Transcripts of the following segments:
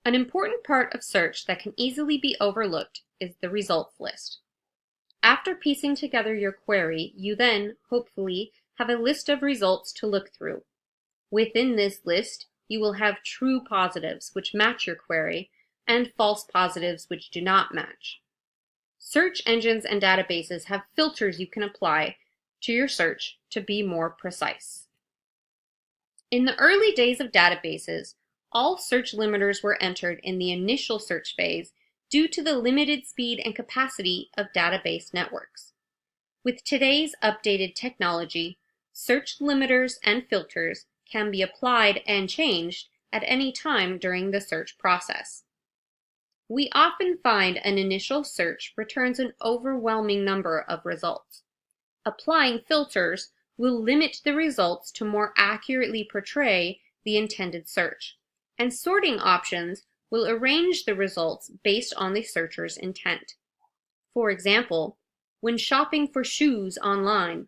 An important part of search that can easily be overlooked is the results list. After piecing together your query, you then, hopefully, have a list of results to look through. Within this list, you will have true positives which match your query and false positives which do not match. Search engines and databases have filters you can apply to your search to be more precise. In the early days of databases, all search limiters were entered in the initial search phase due to the limited speed and capacity of database networks. With today's updated technology, search limiters and filters can be applied and changed at any time during the search process. We often find an initial search returns an overwhelming number of results. Applying filters will limit the results to more accurately portray the intended search, and sorting options will arrange the results based on the searcher's intent. For example, when shopping for shoes online,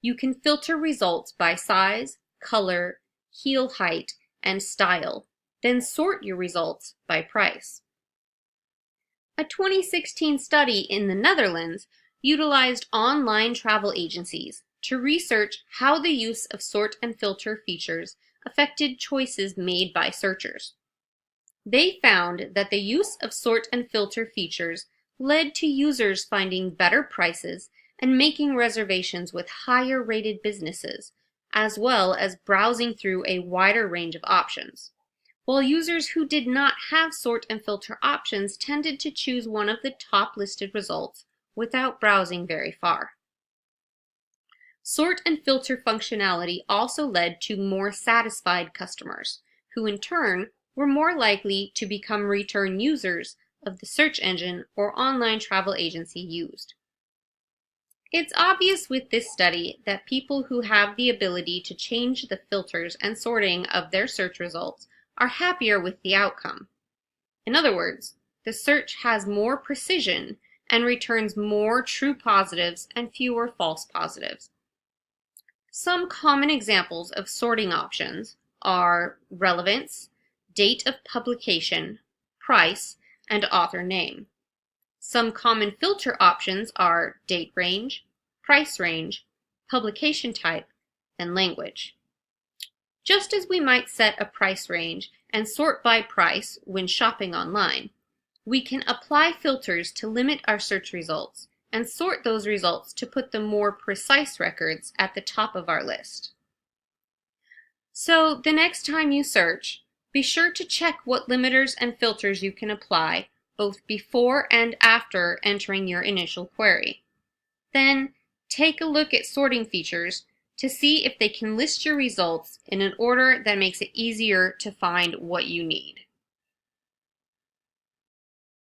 you can filter results by size, color, heel height, and style, then sort your results by price. A 2016 study in the Netherlands utilized online travel agencies to research how the use of sort and filter features affected choices made by searchers. They found that the use of sort and filter features led to users finding better prices and making reservations with higher rated businesses, as well as browsing through a wider range of options, while users who did not have sort and filter options tended to choose one of the top listed results without browsing very far. Sort and filter functionality also led to more satisfied customers, who in turn were more likely to become return users of the search engine or online travel agency used. It's obvious with this study that people who have the ability to change the filters and sorting of their search results are happier with the outcome. In other words, the search has more precision and returns more true positives and fewer false positives. Some common examples of sorting options are relevance, date of publication, price, and author name. Some common filter options are date range, price range, publication type, and language. Just as we might set a price range and sort by price when shopping online, we can apply filters to limit our search results and sort those results to put the more precise records at the top of our list. So the next time you search, be sure to check what limiters and filters you can apply both before and after entering your initial query. Then take a look at sorting features to see if they can list your results in an order that makes it easier to find what you need.